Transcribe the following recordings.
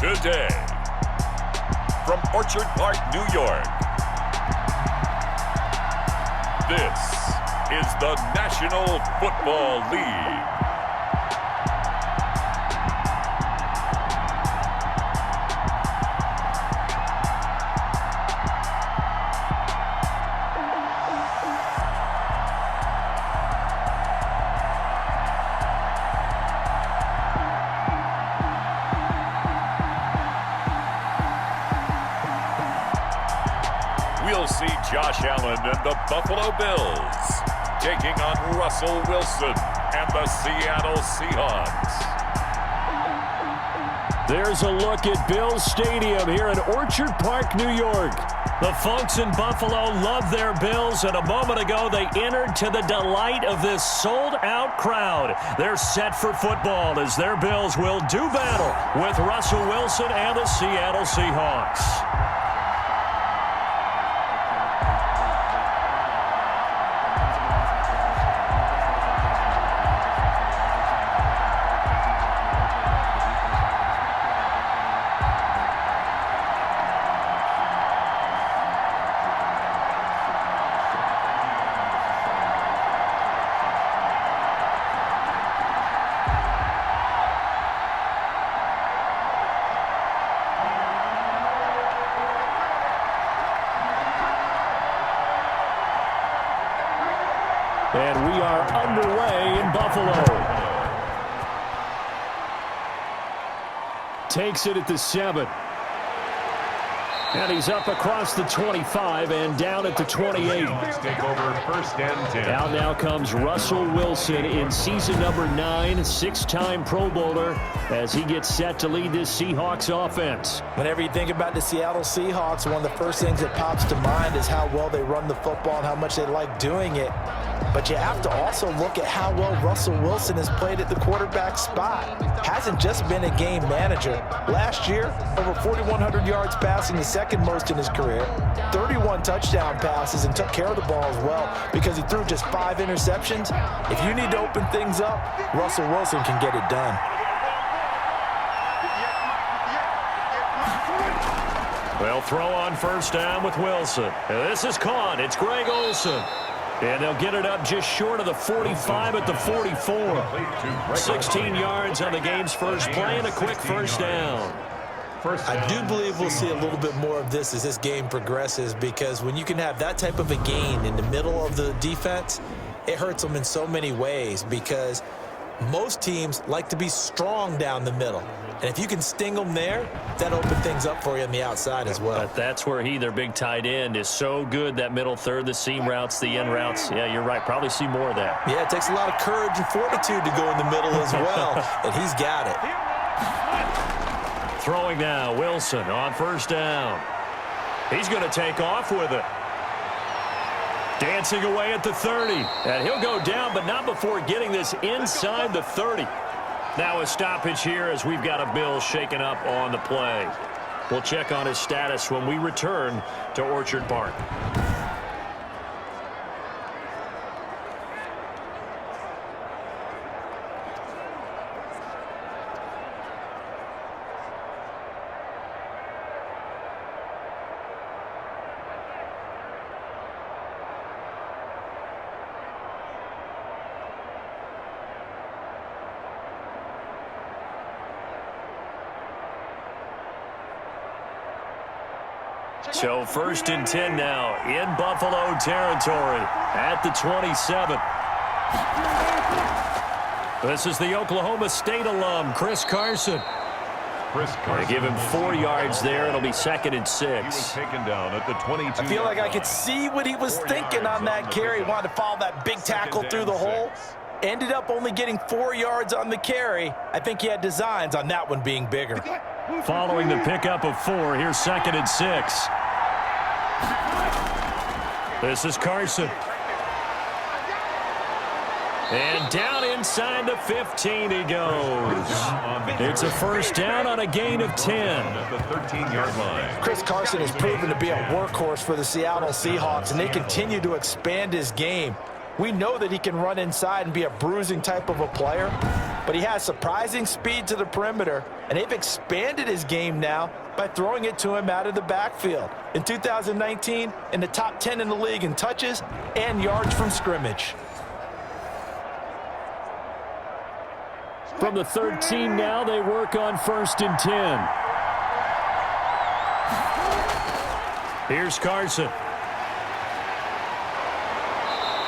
today. From Orchard Park, New York, this is the National Football League. We'll see Josh Allen and the Buffalo Bills taking on Russell Wilson and the Seattle Seahawks. There's a look at Bills Stadium here in Orchard Park, New York. The folks in Buffalo love their Bills, and a moment ago they entered to the delight of this sold-out crowd. They're set for football as their Bills will do battle with Russell Wilson and the Seattle Seahawks. And we are underway in Buffalo. Takes it at the 7. And he's up across the 25 and down at the 28. Take over first and 10. Out now comes Russell Wilson in season number 9, six-time Pro Bowler, as he gets set to lead this Seahawks offense. Whenever you think about the Seattle Seahawks, one of the first things that pops to mind is how well they run the football and how much they like doing it. But you have to also look at how well Russell Wilson has played at the quarterback spot. Hasn't just been a game manager. Last year, over 4,100 yards passing, the second most in his career, 31 touchdown passes, and took care of the ball as well because he threw just 5 interceptions. If you need to open things up, Russell Wilson can get it done. Well, throw on first down with Wilson. This is caught. It's Greg Olsen. And they'll get it up just short of the 45 at the 44. 16 yards on the game's first play and a quick first down. I do believe we'll see a little bit more of this as this game progresses, because when you can have that type of a gain in the middle of the defense, it hurts them in so many ways, because most teams like to be strong down the middle. And if you can sting them there, that opens things up for you on the outside as well. But that's where their big tight end, is so good, that middle third, the seam routes, the in routes. Yeah, you're right. Probably see more of that. Yeah, it takes a lot of courage and fortitude to go in the middle as well, and he's got it. Throwing now, Wilson on first down. He's going to take off with it. Dancing away at the 30. And he'll go down, but not before getting this inside the 30. Now a stoppage here as we've got a Bill shaken up on the play. We'll check on his status when we return to Orchard Park. So first and 10 now in Buffalo territory at the 27. This is the Oklahoma State alum, Chris Carson. They give him 4 yards there. It'll be second and 6. Taken down at the 22. I feel like I could see what he was thinking on that carry. He wanted to follow that big tackle through the hole. Ended up only getting 4 yards on the carry. I think he had designs on that one being bigger. Following the pickup of 4, here's second and 6. This is Carson. And down inside the 15 he goes. It's a first down on a gain of 10. At the 13-yard line. Chris Carson has proven to be a workhorse for the Seattle Seahawks, and they continue to expand his game. We know that he can run inside and be a bruising type of a player, but he has surprising speed to the perimeter, and they've expanded his game now by throwing it to him out of the backfield. In 2019, in the top 10 in the league in touches and yards from scrimmage. From the 13 now, they work on 1st and 10. Here's Carson.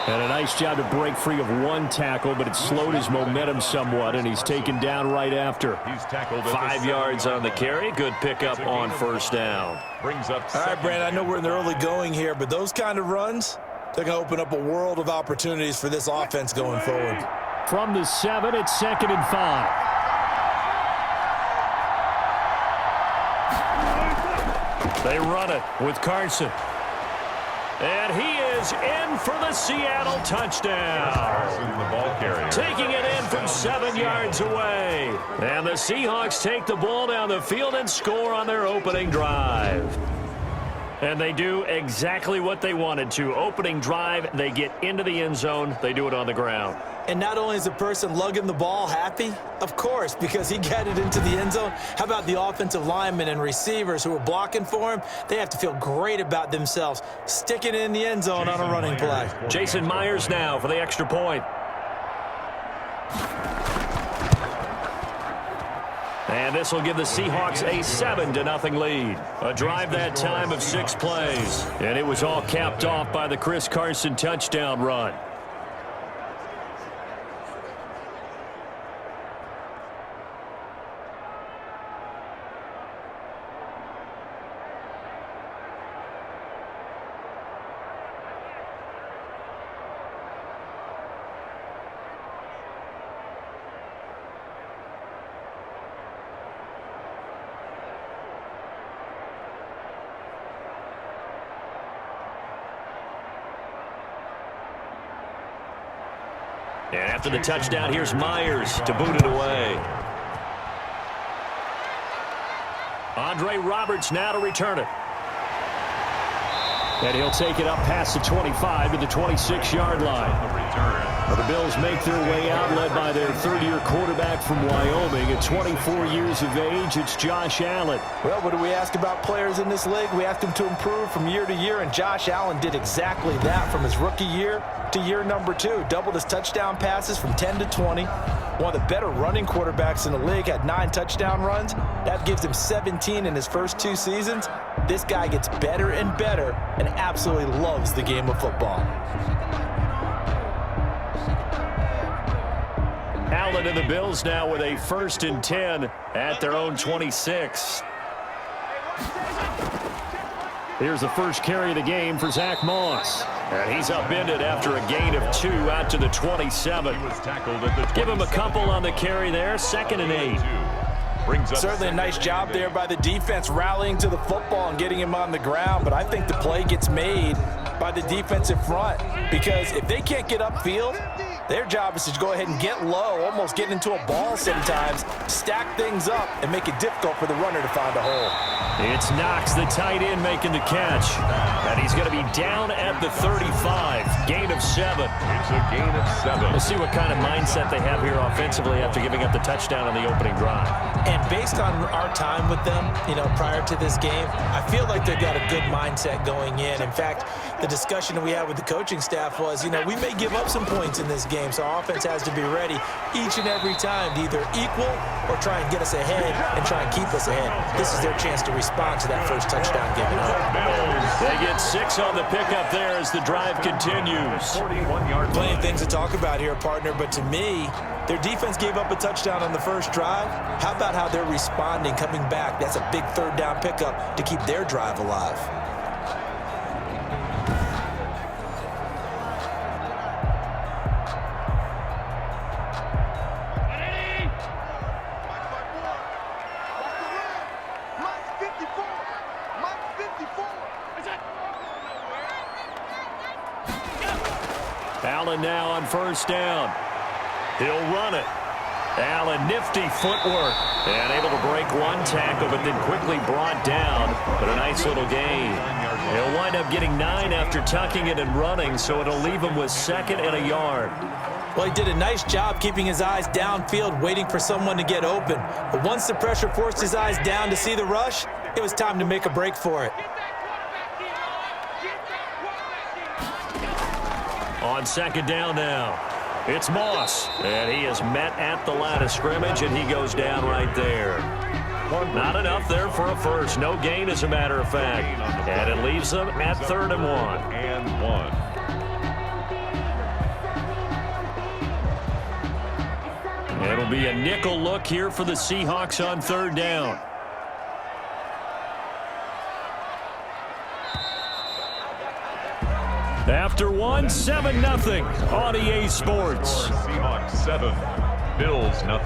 And a nice job to break free of one tackle, but it slowed his momentum somewhat, and he's taken down right after. He's tackled 5 yards on the carry. Good pickup on 1st down. Brings up all right, Brandon, I know we're in the early going here, but those kind of runs, they're going to open up a world of opportunities for this offense going forward. From the 7, it's 2nd and 5. They run it with Carson. And he is in for the Seattle touchdown. Carson, the ball carrier. Taking it in from 7 yards away. And the Seahawks take the ball down the field and score on their opening drive. And they do exactly what they wanted to. Opening drive, they get into the end zone. They do it on the ground. And not only is the person lugging the ball happy, of course, because he got it into the end zone. How about the offensive linemen and receivers who are blocking for him? They have to feel great about themselves, sticking it in the end zone on a running play. Jason Myers now for the extra point. And this will give the Seahawks a 7-0 lead. A drive that time of 6 plays. And it was all capped off by the Chris Carson touchdown run. And after the touchdown, here's Myers to boot it away. Andre Roberts now to return it. And he'll take it up past the 25 to the 26-yard line. Well, the Bills make their way out, led by their third-year quarterback from Wyoming. At 24 years of age, it's Josh Allen. Well, what do we ask about players in this league? We ask them to improve from year to year, and Josh Allen did exactly that from his rookie year to year number 2. Doubled his touchdown passes from 10 to 20. One of the better running quarterbacks in the league, had 9 touchdown runs. That gives him 17 in his first 2 seasons. This guy gets better and better and absolutely loves the game of football. Allen and the Bills now with a 1st and 10 at their own 26. Here's the first carry of the game for Zach Moss. And he's upended after a gain of 2 out to the 27. Give him a couple on the carry there. 2nd and 8. Certainly a nice job there by the defense rallying to the football and getting him on the ground. But I think the play gets made by the defensive front, because if they can't get upfield, their job is to go ahead and get low, almost get into a ball sometimes, stack things up, and make it difficult for the runner to find a hole. It's Knox, the tight end, making the catch. And he's going to be down at the 35. Gain of 7. It's a gain of 7. We'll see what kind of mindset they have here offensively after giving up the touchdown on the opening drive. And based on our time with them, prior to this game, I feel like they've got a good mindset going in. In fact, the discussion that we had with the coaching staff was, we may give up some points in this game, so our offense has to be ready each and every time to either equal or try and get us ahead and try and keep us ahead. This is their chance to respond to that first touchdown given up. They get 6 on the pickup there as the drive continues. 41-yard Plenty of things to talk about here, partner, but to me, their defense gave up a touchdown on the first drive. How about how they're responding, coming back? That's a big 3rd down pickup to keep their drive alive. Allen now on 1st down. He'll run it. Allen, nifty footwork. And able to break one tackle, but then quickly brought down. But a nice little gain. He'll wind up getting 9 after tucking it and running, so it'll leave him with 2nd and a yard. Well, he did a nice job keeping his eyes downfield, waiting for someone to get open. But once the pressure forced his eyes down to see the rush, it was time to make a break for it. On 2nd down now, it's Moss. And he is met at the line of scrimmage, and he goes down right there. Not enough there for a first. No gain, as a matter of fact. And it leaves them at 3rd and 1. It'll be a nickel look here for the Seahawks on 3rd down. After 1, 7-0 on EA Sports. Seahawks 7, Bills 0.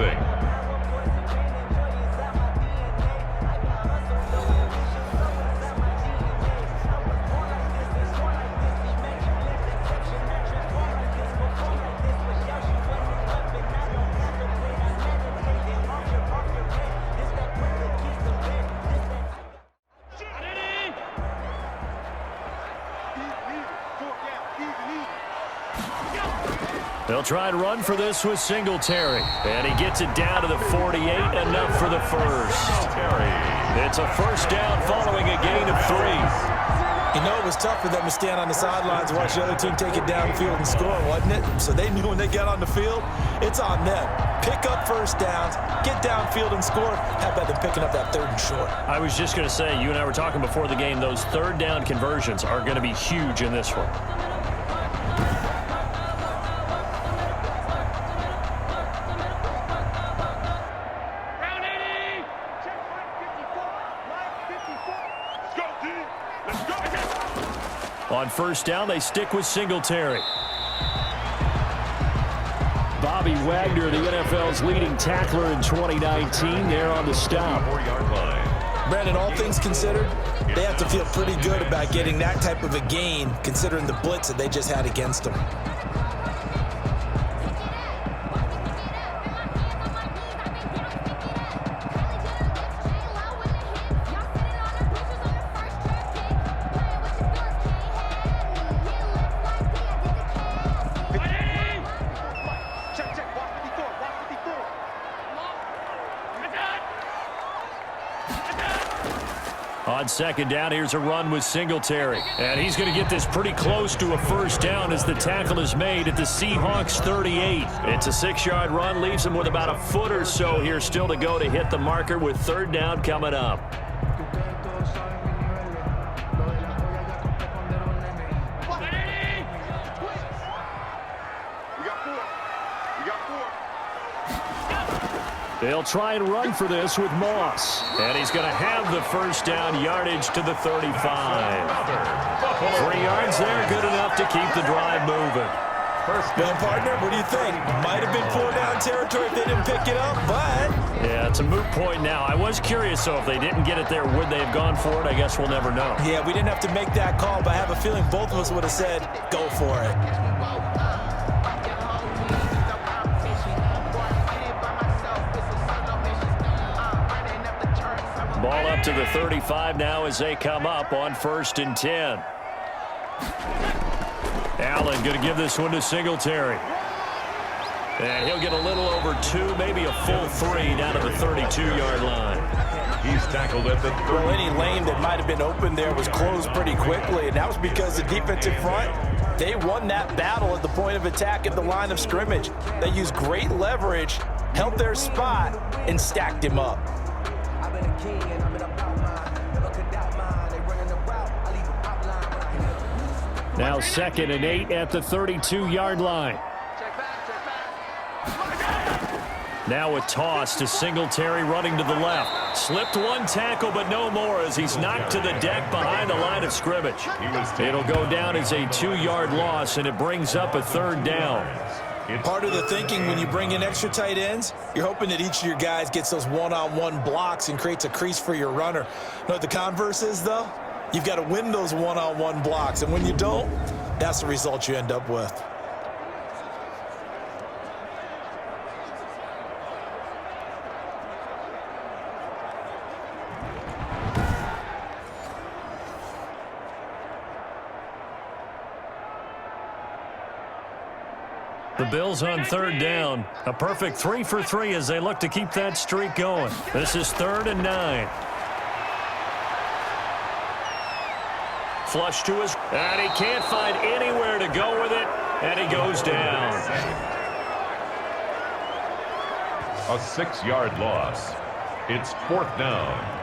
They'll try and run for this with Singletary. And he gets it down to the 48, enough for the first. It's a first down following a gain of 3. You know, it was tough for them to stand on the sidelines and watch the other team take it downfield and score, wasn't it? So they knew when they got on the field, it's on them. Pick up first downs, get downfield and score. How about them picking up that 3rd and short? I was just going to say, you and I were talking before the game, those 3rd down conversions are going to be huge in this one. On 1st down, they stick with Singletary. Bobby Wagner, the NFL's leading tackler in 2019, there on the stop. Brandon, all things considered, they have to feel pretty good about getting that type of a gain, considering the blitz that they just had against them. On 2nd down, here's a run with Singletary. And he's going to get this pretty close to a first down as the tackle is made at the Seahawks 38. It's a 6-yard run, leaves him with about a foot or so here still to go to hit the marker with 3rd down coming up. They'll try and run for this with Moss. And he's going to have the first down, yardage to the 35. 3 yards there, good enough to keep the drive moving. Well, partner, what do you think? Might have been 4-down territory if they didn't pick it up, but... Yeah, it's a moot point now. I was curious, though, if they didn't get it there, would they have gone for it? I guess we'll never know. Yeah, we didn't have to make that call, but I have a feeling both of us would have said, go for it. Ball up to the 35 now as they come up on 1st and 10. Allen going to give this one to Singletary. And he'll get a little over 2, maybe a full 3 down to the 32-yard line. He's tackled at the 30. Well, any lane that might have been open there was closed pretty quickly, and that was because the defensive front, they won that battle at the point of attack at the line of scrimmage. They used great leverage, held their spot, and stacked him up. Now 2nd and 8 at the 32-yard line. Now a toss to Singletary running to the left. Slipped one tackle, but no more as he's knocked to the deck behind the line of scrimmage. It'll go down as a 2-yard loss, and it brings up a 3rd down. Part of the thinking when you bring in extra tight ends, you're hoping that each of your guys gets those one-on-one blocks and creates a crease for your runner. You know what the converse is, though? You've got to win those one-on-one blocks, and when you don't, that's the result you end up with. The Bills on third down. A perfect 3 for 3 as they look to keep that streak going. This is 3rd and 9. Flush to his, and he can't find anywhere to go with it, and he goes down. A 6-yard loss. It's 4th down.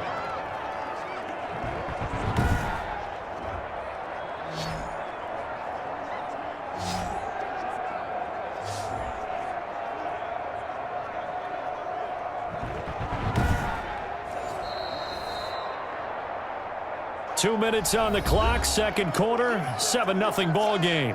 Two minutes on the clock, second quarter, 7-0 ball game.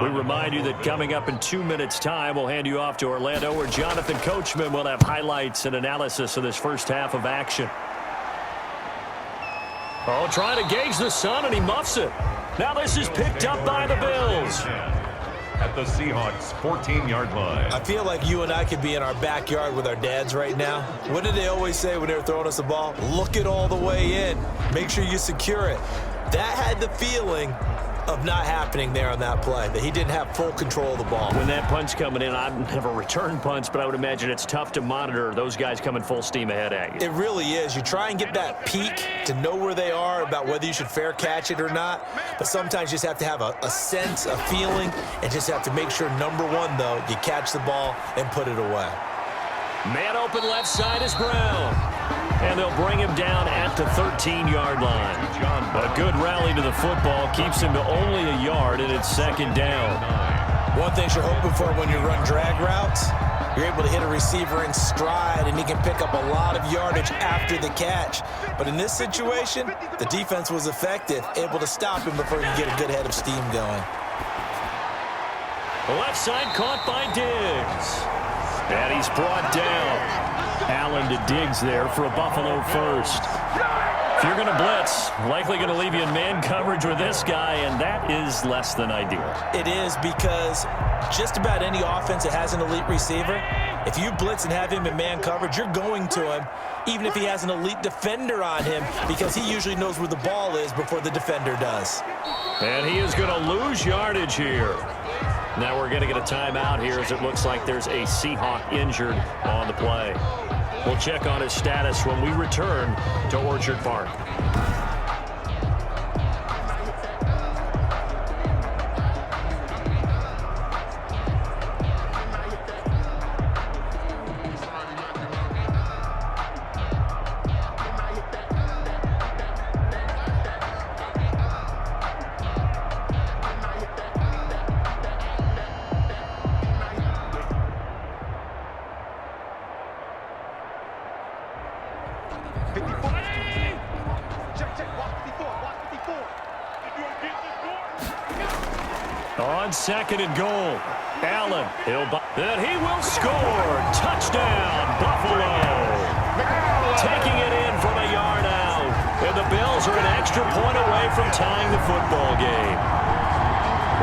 We remind you that coming up in 2 minutes' time, we'll hand you off to Orlando, where Jonathan Coachman will have highlights and analysis of this first half of action. Oh, trying to gauge the sun, and he muffs it. Now this is picked up by the Bills. At the Seahawks' 14-yard line. I feel like you and I could be in our backyard with our dads right now. What did they always say when they were throwing us the ball? Look it all the way in. Make sure you secure it. That had the feeling of not happening there on that play, that he didn't have full control of the ball. When that punch coming in, I've never returned punts, but I would imagine it's tough to monitor those guys coming full steam ahead at you. It really is. You try and get that peek to know where they are, about whether you should fair catch it or not, but sometimes you just have to have a sense, a feeling, and just have to make sure, number one, though, you catch the ball and put it away. Man open left side is Brown. And they'll bring him down at the 13-yard line. A good rally to the football keeps him to only a yard, and it's second down. One thing you're hoping for when you run drag routes, you're able to hit a receiver in stride, and he can pick up a lot of yardage after the catch. But in this situation, the defense was effective, able to stop him before he could get a good head of steam going. The left side caught by Diggs. And he's brought down. Allen to Diggs there for a Buffalo first. If you're going to blitz, likely going to leave you in man coverage with this guy, and that is less than ideal. It is, because just about any offense that has an elite receiver, if you blitz and have him in man coverage, you're going to him, even if he has an elite defender on him, because he usually knows where the ball is before the defender does. And he is going to lose yardage here. Now we're going to get a timeout here, as it looks like there's a Seahawk injured on the play. We'll check on his status when we return to Orchard Park. On second and goal, Allen, and he will score. Touchdown, Buffalo. Taking it in from a yard out. And the Bills are an extra point away from tying the football game.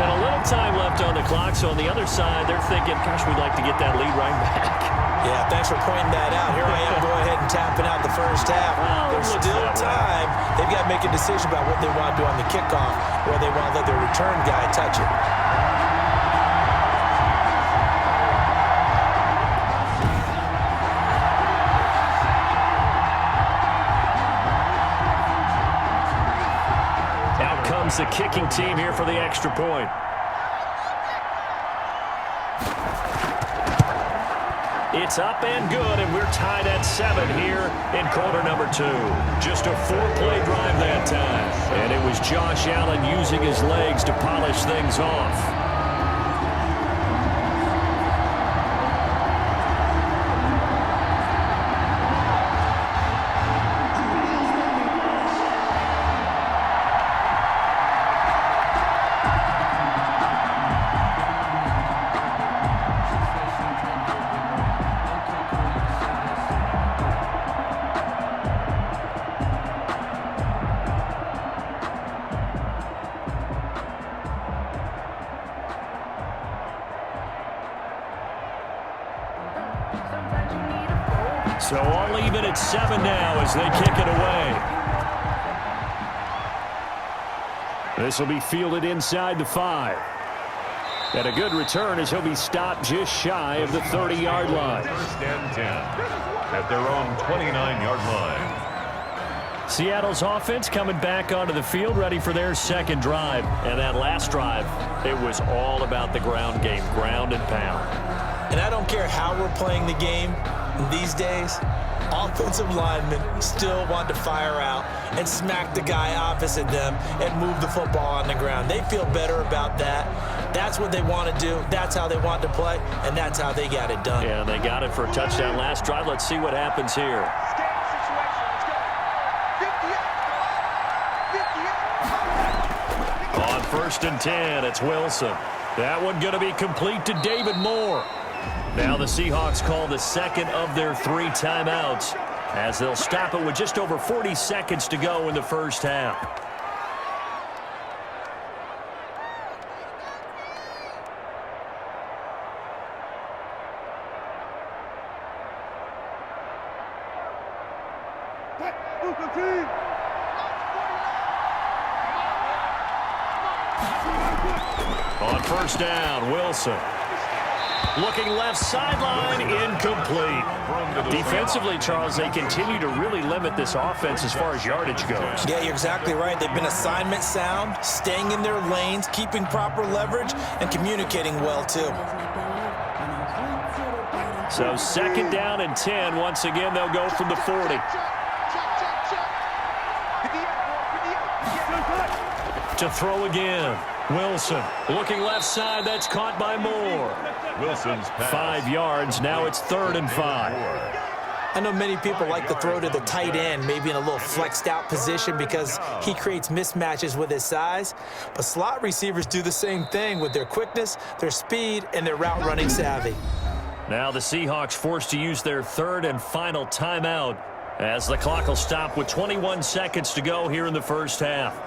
And a little time left on the clock, so on the other side, they're thinking, gosh, we'd like to get that lead right back. Yeah, thanks for pointing that out. Here I am going ahead and tapping out the first half. There's still time. They've got to make a decision about what they want to do on the kickoff, or they want to let their return guy touch it. Out comes the kicking team here for the extra point. It's up and good, and we're tied at 7 here in quarter number 2. Just a 4-play drive that time. And it was Josh Allen using his legs to polish things off. So all even at 7 now as they kick it away. This will be fielded inside the 5. And a good return as he'll be stopped just shy of the 30-yard line. First and 10 at their own 29-yard line. Seattle's offense coming back onto the field, ready for their second drive. And that last drive, it was all about the ground game, ground and pound. And I don't care how we're playing the game these days, offensive linemen still want to fire out and smack the guy opposite them and move the football on the ground. They feel better about that. That's what they want to do. That's how they want to play, and that's how they got it done. Yeah, they got it for a touchdown last drive. Let's see what happens here. On 1st and 10, it's Wilson. That one going to be complete to David Moore. Now the Seahawks call the second of their 3 timeouts as they'll stop it with just over 40 seconds to go in the first half. On 1st down, Wilson. Looking left sideline, incomplete. Defensively, Charles, they continue to really limit this offense as far as yardage goes. Yeah, you're exactly right. They've been assignment sound, staying in their lanes, keeping proper leverage, and communicating well, too. So 2nd down and 10. Once again, they'll go from the 40. To throw again. Wilson looking left side. That's caught by Moore. Wilson's pass. 5 yards. Now it's 3rd and 5. I know many people like to throw to the tight end, maybe in a little flexed out position because he creates mismatches with his size. But slot receivers do the same thing with their quickness, their speed, and their route running savvy. Now the Seahawks forced to use their 3rd and final timeout as the clock will stop with 21 seconds to go here in the first half.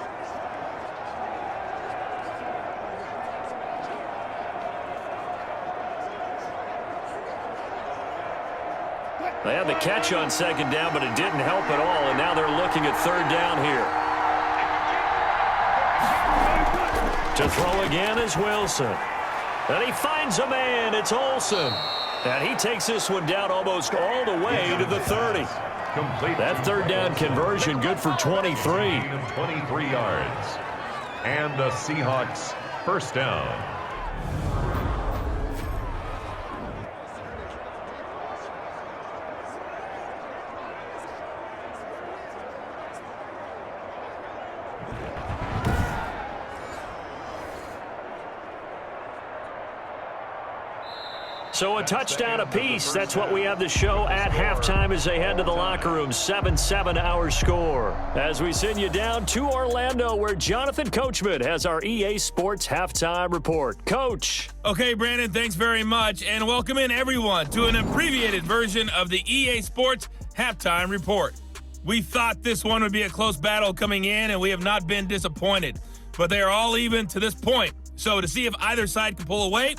They had the catch on 2nd down, but it didn't help at all, and now they're looking at 3rd down here. To throw again is Wilson. And he finds a man. It's Olsen. And he takes this one down almost all the way to the 30. Complete. That 3rd down conversion good for 23. 23 yards. And the Seahawks first down. So a touchdown apiece. That's what we have the show at halftime as they head to the locker room. 7-7 our score. As we send you down to Orlando where Jonathan Coachman has our EA Sports halftime report. Coach. Okay, Brandon, thanks very much. And welcome in everyone to an abbreviated version of the EA Sports halftime report. We thought this one would be a close battle coming in, and we have not been disappointed. But they are all even to this point. So to see if either side can pull away,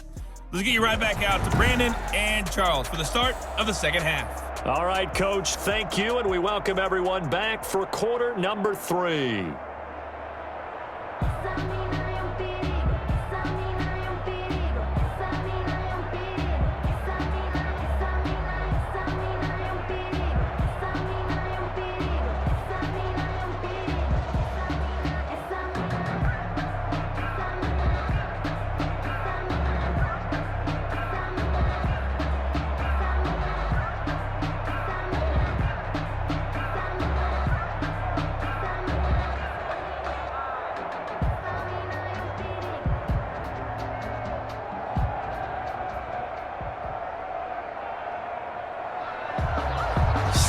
let's get you right back out to Brandon and Charles for the start of the second half. All right, Coach, thank you, and we welcome everyone back for quarter number 3.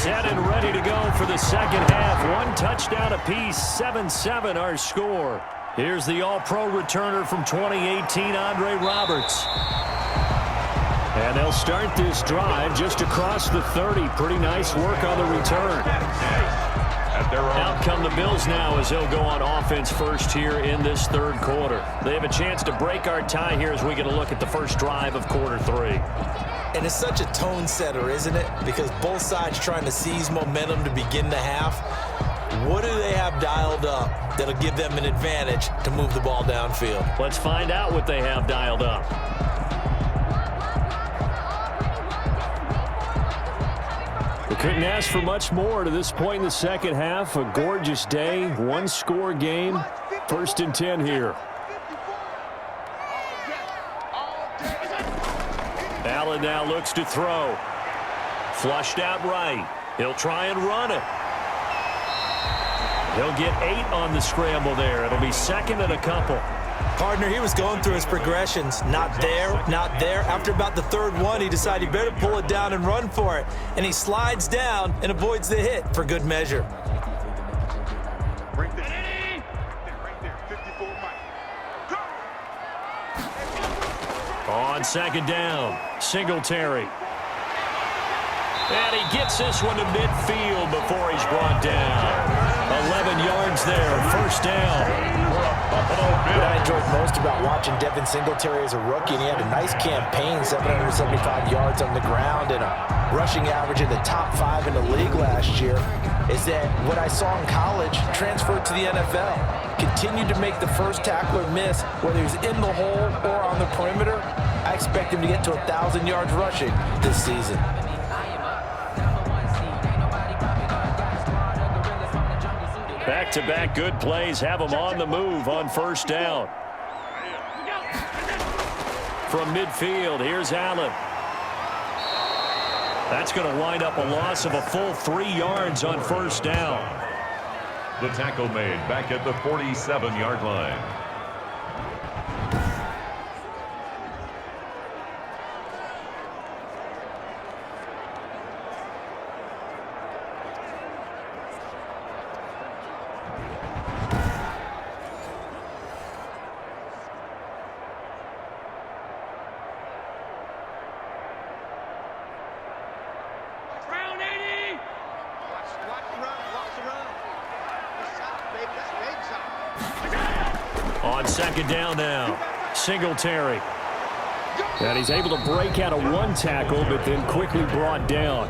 Set and ready to go for the second half. 1 touchdown apiece, 7-7 our score. Here's the All-Pro returner from 2018, Andre Roberts. And they'll start this drive just across the 30. Pretty nice work on the return. Out come the Bills now as they'll go on offense first here in this 3rd quarter. They have a chance to break our tie here as we get a look at the first drive of quarter 3. And it's such a tone setter, isn't it? Because both sides trying to seize momentum to begin the half. What do they have dialed up that'll give them an advantage to move the ball downfield? Let's find out what they have dialed up. We couldn't ask for much more to this point in the second half. A gorgeous day, one-score game. 1st and 10 here. Allen now looks to throw. Flushed out right. He'll try and run it. He'll get 8 on the scramble there. It'll be 2nd and a couple. Partner, he was going through his progressions. Not there, not there. After about the 3rd one, he decided he better pull it down and run for it. And he slides down and avoids the hit for good measure. On 2nd down, Singletary. And he gets this one to midfield before he's brought down. 11 yards there, 1st down. What I enjoyed most about watching Devin Singletary as a rookie, and he had a nice campaign, 775 yards on the ground and a rushing average in the top 5 in the league last year, is that what I saw in college transferred to the NFL. Continued to make the first tackler miss, whether he's in the hole or on the perimeter. I expect him to get to 1,000 yards rushing this season. Back-to-back good plays have him on the move on 1st down. From midfield, here's Allen. That's going to wind up a loss of a full 3 yards on 1st down. The tackle made back at the 47-yard line. On 2nd down now, Singletary. And he's able to break out of one tackle, but then quickly brought down.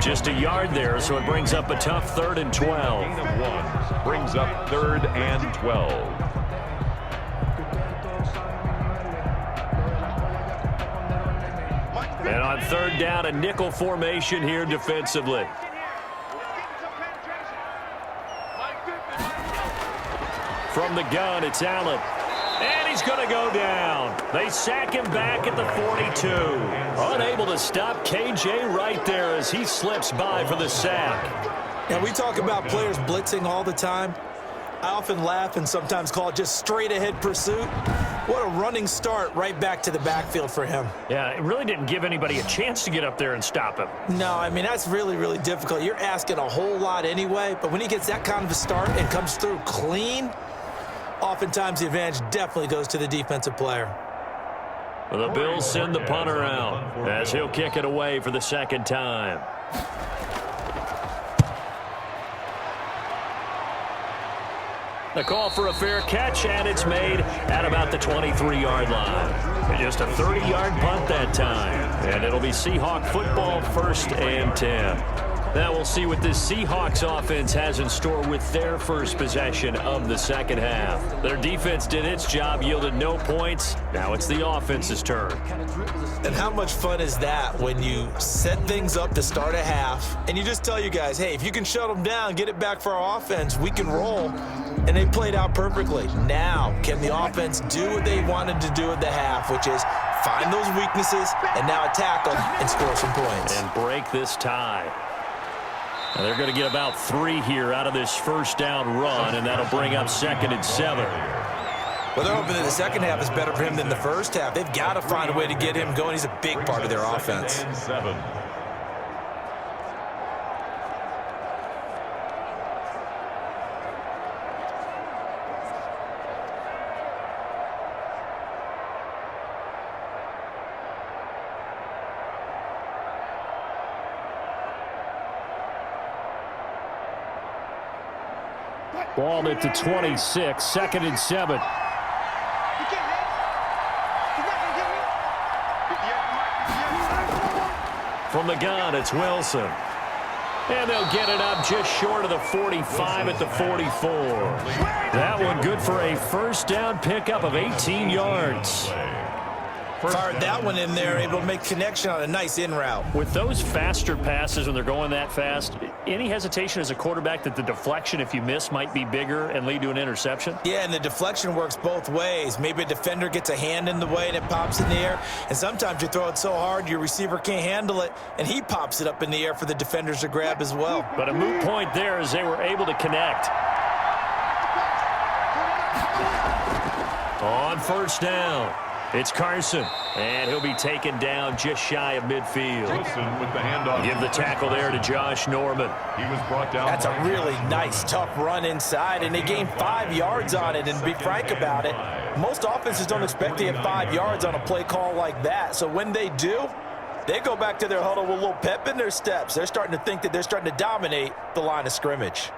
Just a yard there, so it brings up a tough 3rd and 12. Gain of 1 brings up 3rd and 12. And on 3rd down, a nickel formation here defensively. From the gun, it's Allen. And he's going to go down. They sack him back at the 42. Unable to stop KJ right there as he slips by for the sack. Now, we talk about players blitzing all the time. I often laugh and sometimes call it just straight-ahead pursuit. What a running start right back to the backfield for him. Yeah, it really didn't give anybody a chance to get up there and stop him. No, I mean, that's really, really difficult. You're asking a whole lot anyway, but when he gets that kind of a start and comes through clean, oftentimes the advantage definitely goes to the defensive player. Well, the Bills send the punter out as he'll kick it away for the 2nd time. The call for a fair catch, and it's made at about the 23-yard line. And just a 30-yard punt that time. And it'll be Seahawk football, 1st and 10. Now we'll see what this Seahawks offense has in store with their first possession of the 2nd half. Their defense did its job, yielded no points. Now it's the offense's turn. And how much fun is that when you set things up to start a half and you just tell you guys, hey, if you can shut them down, get it back for our offense, we can roll. And they played out perfectly. Now, can the offense do what they wanted to do at the half, which is find those weaknesses and now attack them and score some points. And break this tie. And they're going to get about 3 here out of this 1st down run, and that'll bring up 2nd and 7. Well, they're hoping that the 2nd half is better for him than the 1st half. They've got to find a way to get him going. He's a big part of their offense. 7. Ball at the 26, 2nd and 7. From the gun, it's Wilson. And they'll get it up just short of the 45 at the 44. That one good for a first down pickup of 18 yards. Fired that one in there, able to make connection on a nice in route. With those faster passes when they're going that fast, any hesitation as a quarterback that the deflection, if you miss, might be bigger and lead to an interception? Yeah, and the deflection works both ways. Maybe a defender gets a hand in the way and it pops in the air. And sometimes you throw it so hard your receiver can't handle it, and he pops it up in the air for the defenders to grab as well. But a moot point there as they were able to connect. On first down, it's Carson, and he'll be taken down just shy of midfield. Wilson with the handoff. Give the tackle there to Josh Norman. He was brought down. That's a really nice, tough run inside, and they gained 5 yards on it. And to be frank about it, most offenses don't expect to get 5 yards on a play call like that. So when they do, they go back to their huddle with a little pep in their steps. They're starting to think that they're starting to dominate the line of scrimmage.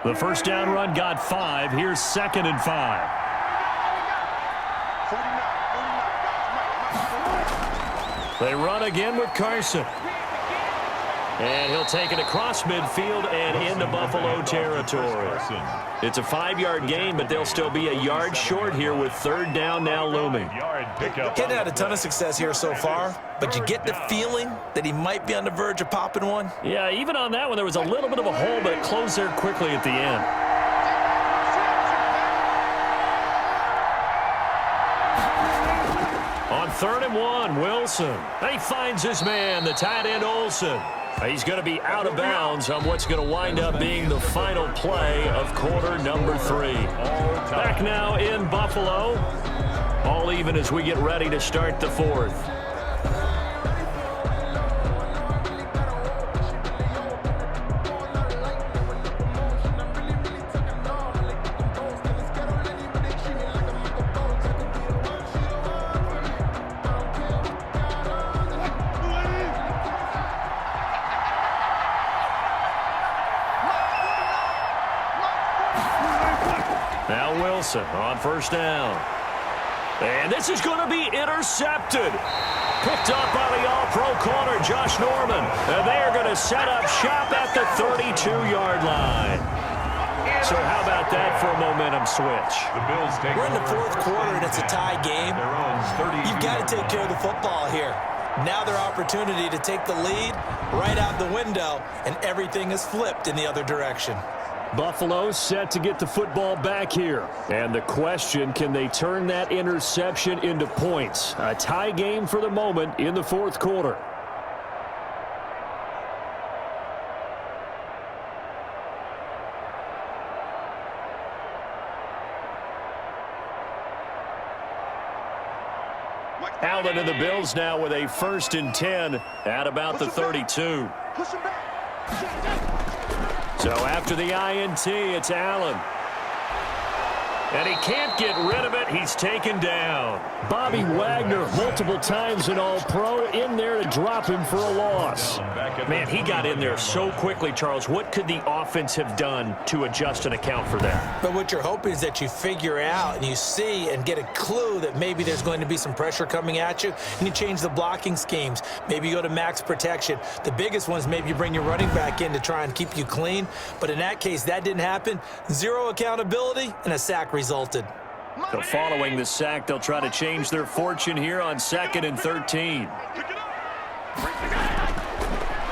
The first down run got 5. Here's 2nd and 5. They run again with Carson. And he'll take it across midfield and into Buffalo territory. It's a 5-yard gain, but they'll still be a yard short here with 3rd down now looming. Getting had a ton of success here so far, but you get the feeling that he might be on the verge of popping one. Yeah, even on that one, there was a little bit of a hole, but it closed there quickly at the end. On 3rd and 1, Wilson. He finds his man, the tight end Olsen. He's going to be out of bounds on what's going to wind up being the final play of quarter number 3. Back now in Buffalo. All even as we get ready to start the 4th. Now Wilson on first down. And this is going to be intercepted. Picked up by the all-pro corner, Josh Norman. And they are going to set up shop at the 32-yard line. So how about that for a momentum switch? We're in the 4th quarter, and it's a tie game. You've got to take care of the football here. Now their opportunity to take the lead right out the window, and everything is flipped in the other direction. Buffalo set to get the football back here. And the question, can they turn that interception into points? A tie game for the moment in the 4th quarter. Allen and the Bills now with a 1st and 10 at about the 32. So after the INT, it's Allen. And he can't get rid of it. He's taken down. Bobby Wagner, multiple times an All-Pro, in there to drop him for a loss. Man, he got in there so quickly, Charles. What could the offense have done to adjust and account for that? But what you're hoping is that you figure out and you see and get a clue that maybe there's going to be some pressure coming at you, and you change the blocking schemes. Maybe you go to max protection. The biggest one is maybe you bring your running back in to try and keep you clean. But in that case, that didn't happen. 0 accountability, and a sack resulted. So following the sack, they'll try to change their fortune here on 2nd and 13.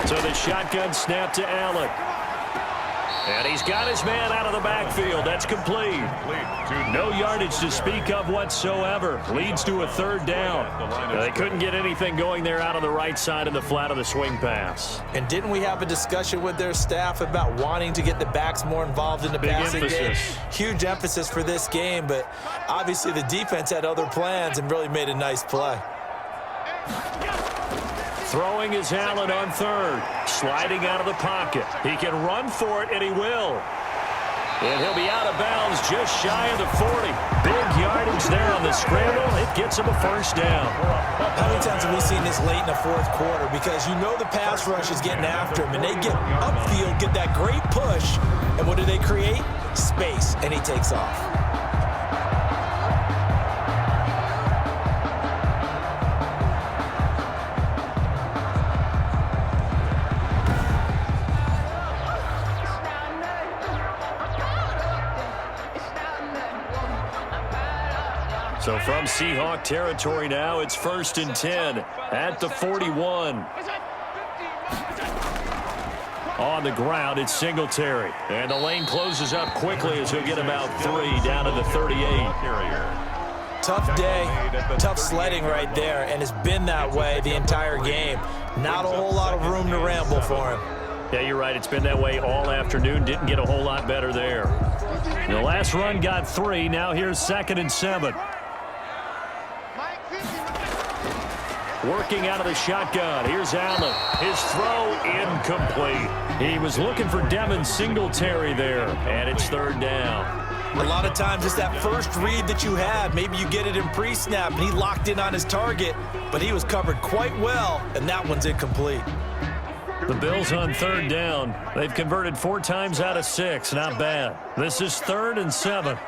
So the shotgun snap to Allen. And he's got his man out of the backfield. That's complete. No yardage to speak of whatsoever. Leads to a 3rd down. They couldn't get anything going there out on the right side of the flat of the swing pass. And didn't we have a discussion with their staff about wanting to get the backs more involved in the passing game? Huge emphasis for this game, but obviously the defense had other plans and really made a nice play. Throwing is Allen on 3rd. Sliding out of the pocket. He can run for it, and he will. And he'll be out of bounds just shy of the 40. Big yardage there on the scramble. It gets him a first down. How many times have we seen this late in the fourth quarter? Because you know the pass rush is getting after him, and they get upfield, get that great push, and what do they create? Space, and he takes off. So from Seahawk territory now, it's 1st and 10 at the 41. On the ground, it's Singletary. And the lane closes up quickly as he'll get about 3 down to the 38. Tough day, tough sledding right there, and it's been that way the entire game. Not a whole lot of room to ramble for him. Yeah, you're right. It's been that way all afternoon. Didn't get a whole lot better there. The last run got 3. Now here's 2nd and 7. Working out of the shotgun. Here's Allen. His throw incomplete. He was looking for Devin Singletary there, and it's 3rd down. A lot of times it's that first read that you have. Maybe you get it in pre-snap, and he locked in on his target, but he was covered quite well, and that one's incomplete. The Bills on 3rd down. They've converted 4 times out of 6. Not bad. This is 3rd and 7.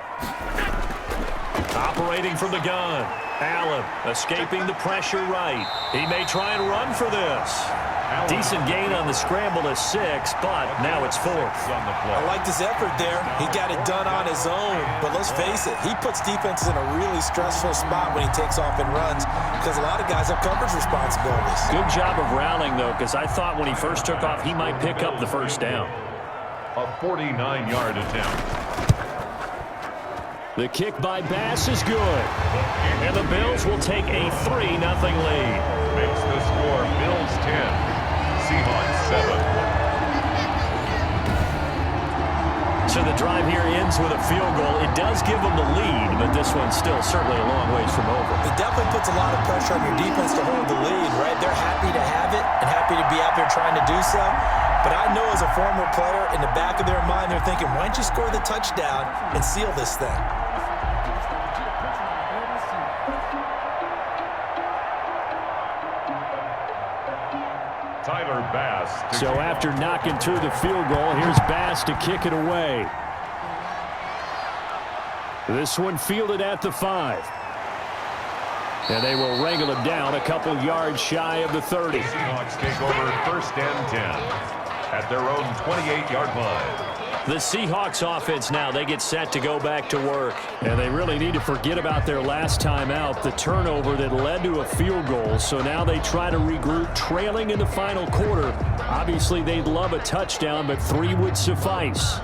Operating from the gun. Allen escaping the pressure right. He may try and run for this. Decent gain on the scramble to 6, but now it's 4th. I liked his effort there. He got it done on his own, but let's face it, he puts defenses in a really stressful spot when he takes off and runs because a lot of guys have coverage responsibilities. Good job of rallying, though, because I thought when he first took off, he might pick up the first down. A 49-yard attempt. The kick by Bass is good. And the Bills will take a 3-0 lead. Makes the score Bills 10, Seahawks 7. So the drive here ends with a field goal. It does give them the lead, but this one's still certainly a long ways from over. It definitely puts a lot of pressure on your defense to hold the lead, right? They're happy to have it and happy to be out there trying to do so. But I know as a former player, in the back of their mind, they're thinking, why don't you score the touchdown and seal this thing? So after knocking through the field goal, here's Bass to kick it away. This one fielded at the 5. And they will wrangle him down a couple yards shy of the 30. The Seahawks take over 1st and 10 at their own 28-yard line. The Seahawks offense now, they get set to go back to work. And they really need to forget about their last time out, the turnover that led to a field goal. So now they try to regroup, trailing in the final quarter. Obviously, they'd love a touchdown, but 3 would suffice.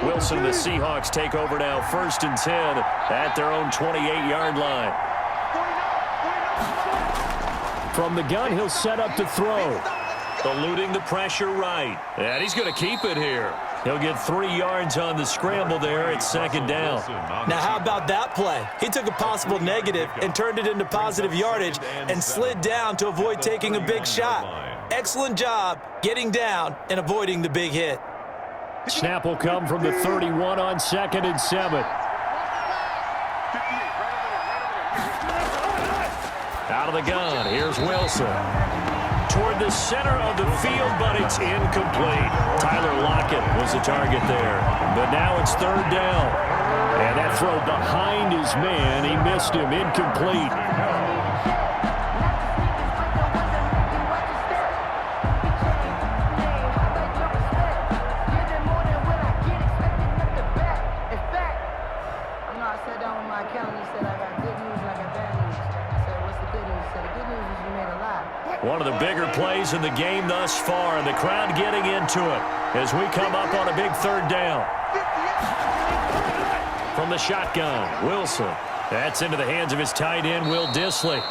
Wilson, the Seahawks take over now 1st and 10 at their own 28-yard line. From the gun, he'll set up to throw. Eluding the pressure right. And he's going to keep it here. He'll get 3 yards on the scramble there. It's 2nd down. Now, how about that play? He took a possible negative and turned it into positive yardage and slid down to avoid taking a big shot. Excellent job getting down and avoiding the big hit. Snap will come from the 31 on 2nd and 7. Out of the gun, here's Wilson. Toward the center of the field, but it's incomplete. Tyler Lockett was the target there. But now it's 3rd down. And that throw behind his man, he missed him, incomplete. One of the bigger plays in the game thus far, and the crowd getting into it as we come up on a big 3rd down. From the shotgun, Wilson. That's into the hands of his tight end, Will Dissly.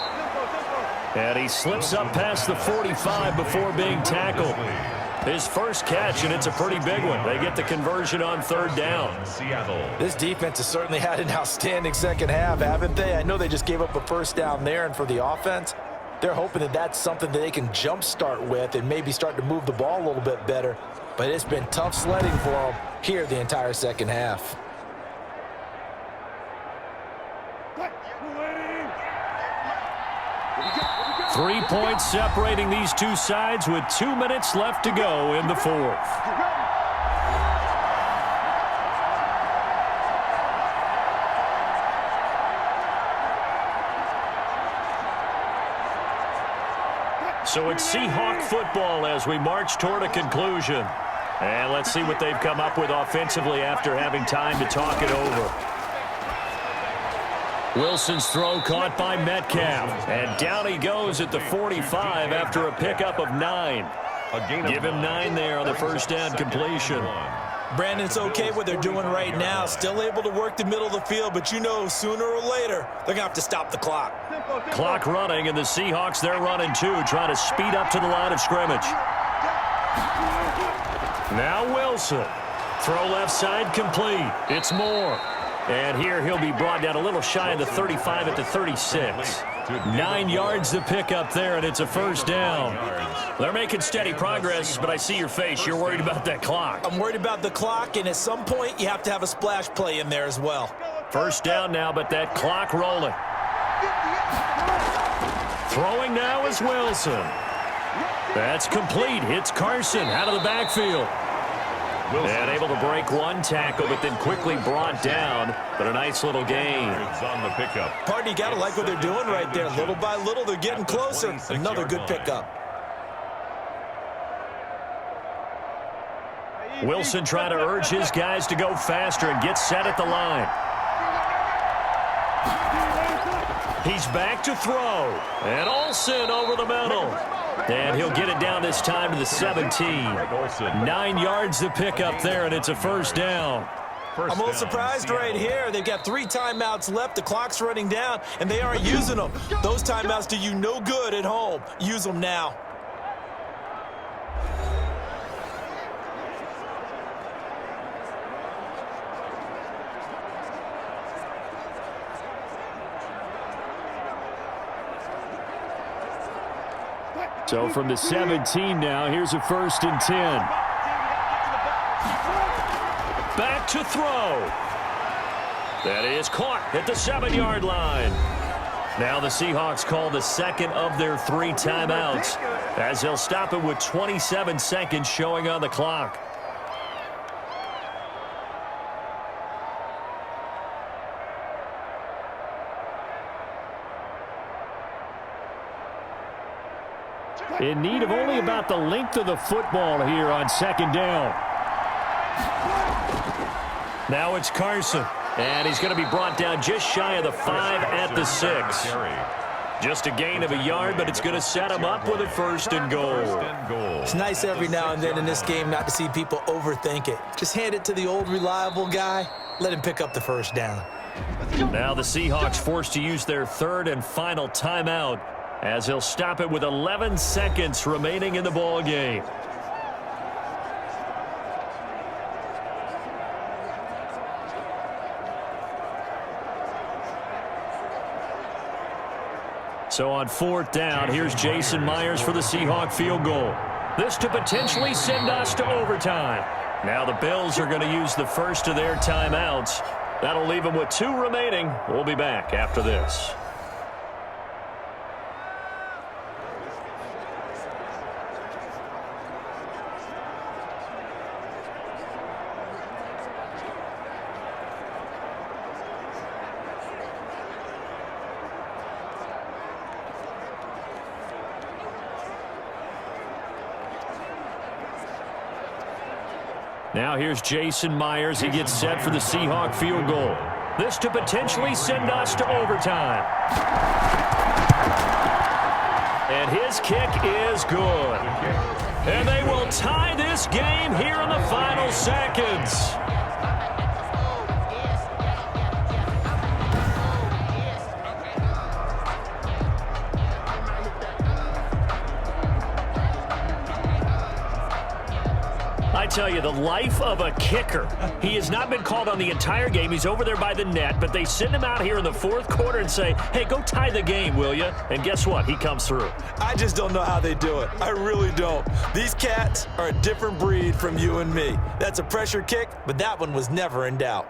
And he slips up past the 45 before being tackled. His first catch, and it's a pretty big one. They get the conversion on third down. Seattle. This defense has certainly had an outstanding second half, haven't they? I know they just gave up a first down there, and for the offense, they're hoping that that's something that they can jumpstart with and maybe start to move the ball a little bit better. But it's been tough sledding for them here the entire second half. Three points separating these two sides with 2 minutes left to go in the fourth. So it's Seahawk football as we march toward a conclusion. And let's see what they've come up with offensively after having time to talk it over. Wilson's throw caught by Metcalf. And down he goes at the 45 after a pickup of 9. Give him 9 there on the first down completion. Brandon, it's okay what they're doing right now. Still able to work the middle of the field, but you know sooner or later they're going to have to stop the clock. Clock running, and the Seahawks, they're running too, trying to speed up to the line of scrimmage. Now Wilson. Throw left side complete. It's Moore. And here he'll be brought down a little shy of the 35 at the 36. 9 yards to pick up there, and it's a first down. They're making steady progress, but I see your face. You're worried about that clock. I'm worried about the clock, and at some point you have to have a splash play in there as well. First down now, but that clock rolling. Throwing now is Wilson. That's complete. Hits Carson out of the backfield. And able to break one tackle, but then quickly brought down. But a nice little gain. On the pickup. Pardon, you got to like what they're doing right there. Little by little, they're getting closer. Another good pickup. Wilson trying to urge his guys to go faster and get set at the line. He's back to throw. And Olsen over the middle. And he'll get it down this time to the 17. 9 yards to pick up there, and it's a first down. I'm a little surprised right here. They've got 3 timeouts left. The clock's running down, and they aren't using them. Those timeouts do you no good at home. Use them now. So from the 17 now, here's a 1st and 10. Back to throw. That is caught at the 7-yard line. Now the Seahawks call the second of their 3 timeouts as they'll stop it with 27 seconds showing on the clock. In need of only about the length of the football here on second down. Now it's Carson. And he's going to be brought down just shy of the 5 at the 6. Just a gain of a yard, but it's going to set him up with a 1st and goal. It's nice every now and then in this game not to see people overthink it. Just hand it to the old reliable guy. Let him pick up the first down. Now the Seahawks forced to use their 3rd and final timeout, as he'll stop it with 11 seconds remaining in the ball game. So on 4th down, here's Jason Myers for the Seahawk field goal. This to potentially send us to overtime. Now the Bills are going to use the first of their timeouts. That'll leave them with 2 remaining. We'll be back after this. Now here's Jason Myers. He gets set for the Seahawk field goal. This to potentially send us to overtime. And his kick is good. And they will tie this game here in the final seconds. tell you, the life of a kicker. He has not been called on the entire game. He's over there by the net, but they send him out here in the fourth quarter and say, hey, go tie the game, will you? And guess what? He comes through. I just don't know how they do it. I really don't. These cats are a different breed from you and me. That's a pressure kick, but that one was never in doubt.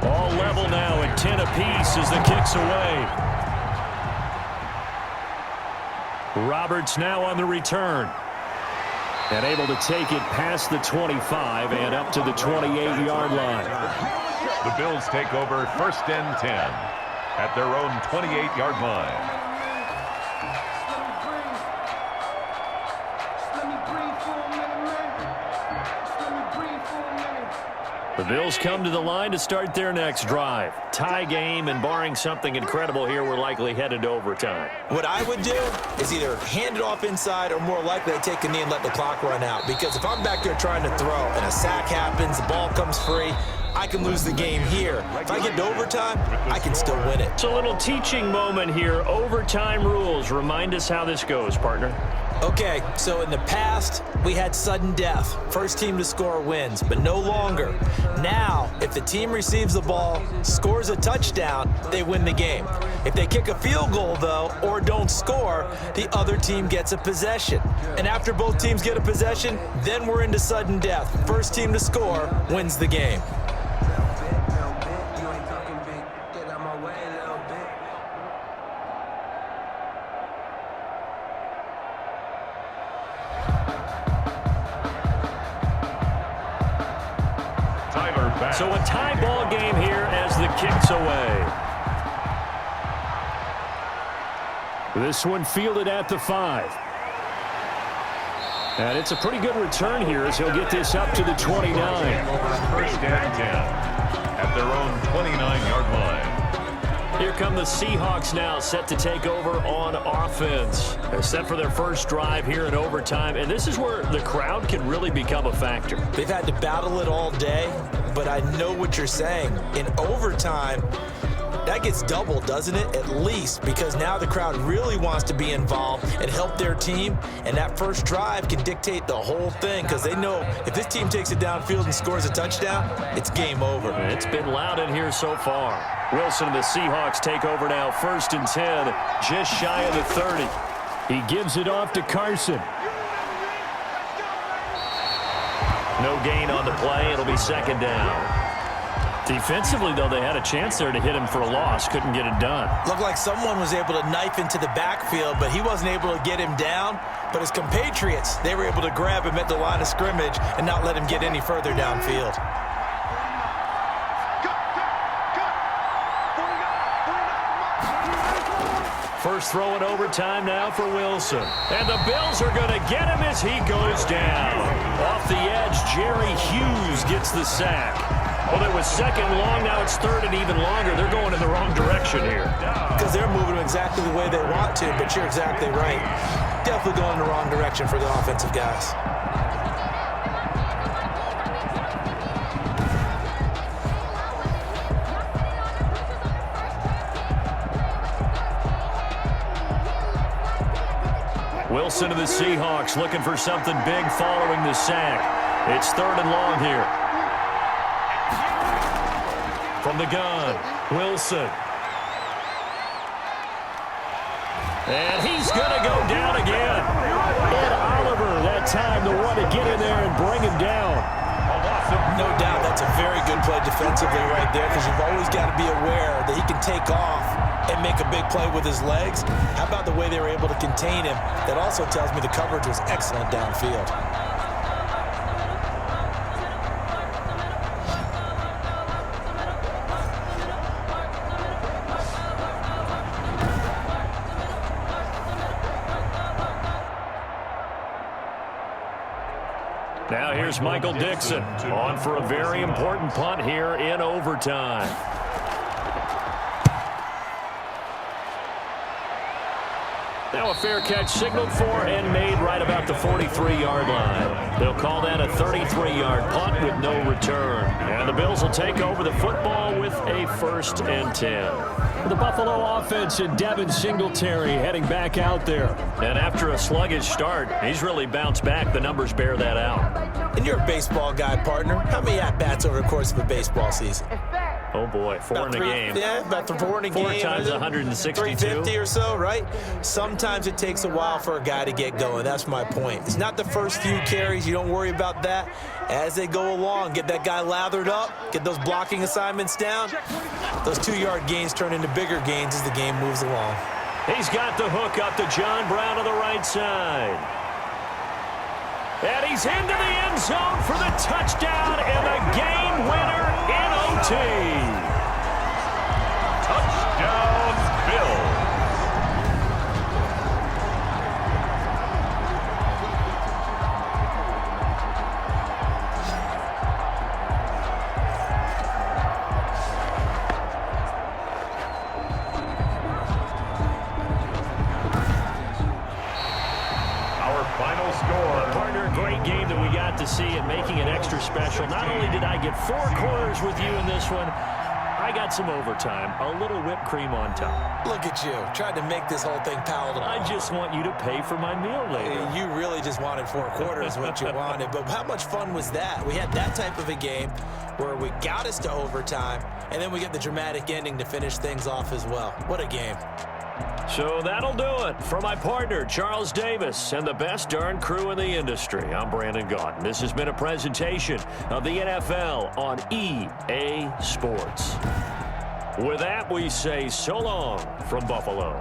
All level now at 10 apiece as the kick's away. Roberts now on the return. And able to take it past the 25 and up to the 28-yard line. The Bills take over 1st and 10 at their own 28-yard line. The Bills come to the line to start their next drive. Tie game, and barring something incredible here, we're likely headed to overtime. What I would do is either hand it off inside or more likely to take a knee and let the clock run out. Because if I'm back there trying to throw and a sack happens, the ball comes free, I can lose the game here. If I get to overtime, I can still win it. It's a little teaching moment here. Overtime rules. Remind us how this goes, partner. Okay, so in the past, we had sudden death. First team to score wins, but no longer. Now, if the team receives the ball, scores a touchdown, they win the game. If they kick a field goal, though, or don't score, the other team gets a possession. And after both teams get a possession, then we're into sudden death. First team to score wins the game. So a tie ball game here as the kick's away. This one fielded at the 5. And it's a pretty good return here as he'll get this up to the 29. 1st and 10 at their own 29-yard line. Here come the Seahawks now, set to take over on offense. They're set for their first drive here in overtime, and this is where the crowd can really become a factor. They've had to battle it all day, but I know what you're saying. In overtime, that gets doubled, doesn't it? At least, because now the crowd really wants to be involved and help their team, and that first drive can dictate the whole thing because they know if this team takes it downfield and scores a touchdown, it's game over. It's been loud in here so far. Wilson and the Seahawks take over now, 1st and 10, just shy of the 30. He gives it off to Carson. No gain on the play. It'll be 2nd down. Defensively, though, they had a chance there to hit him for a loss. Couldn't get it done. Looked like someone was able to knife into the backfield, but he wasn't able to get him down. But his compatriots, they were able to grab him at the line of scrimmage and not let him get any further downfield. First throw in overtime now for Wilson. And the Bills are going to get him as he goes down. Off the edge, Jerry Hughes gets the sack. Well, it was 2nd long, now it's 3rd and even longer. They're going in the wrong direction here. Because they're moving exactly the way they want to, but you're exactly right. Definitely going in the wrong direction for the offensive guys. Wilson of the Seahawks looking for something big following the sack. It's 3rd and long here. From the gun, Wilson. And he's going to go down again. Ed Oliver, that time the one to get in there and bring him down. No doubt that's a very good play defensively right there because you've always got to be aware that he can take off and make a big play with his legs. How about the way they were able to contain him? That also tells me the coverage was excellent downfield. Now here's Michael Dixon on for a very important punt here in overtime. Now a fair catch signaled for and made right about the 43-yard line. They'll call that a 33-yard punt with no return. And the Bills will take over the football with a 1st and 10. The Buffalo offense and Devin Singletary heading back out there. And after a sluggish start, he's really bounced back. The numbers bear that out. And you're a baseball guy, partner. How many at-bats over the course of a baseball season? Oh, boy, four in a game. Yeah, about 4 in a game. 4 times 162. 350 or so, right? Sometimes it takes a while for a guy to get going. That's my point. It's not the first few carries. You don't worry about that. As they go along, get that guy lathered up, get those blocking assignments down. Those 2-yard gains turn into bigger gains as the game moves along. He's got the hook up to John Brown on the right side. And he's into the end zone for the touchdown and the game winner in OT. Touchdown, Bills. Our final score. Partner, great game that we got to see and making it extra special. Not only did I get 4 quarters with you in this one, I got some overtime, a little whipped cream on top. Look at you, tried to make this whole thing palatable. I just want you to pay for my meal later. You really just wanted 4 quarters, what you wanted. But how much fun was that? We had that type of a game where we got us to overtime, and then we get the dramatic ending to finish things off as well. What a game. So that'll do it. For my partner, Charles Davis, and the best darn crew in the industry, I'm Brandon Gaudin. This has been a presentation of the NFL on EA Sports. With that, we say so long from Buffalo.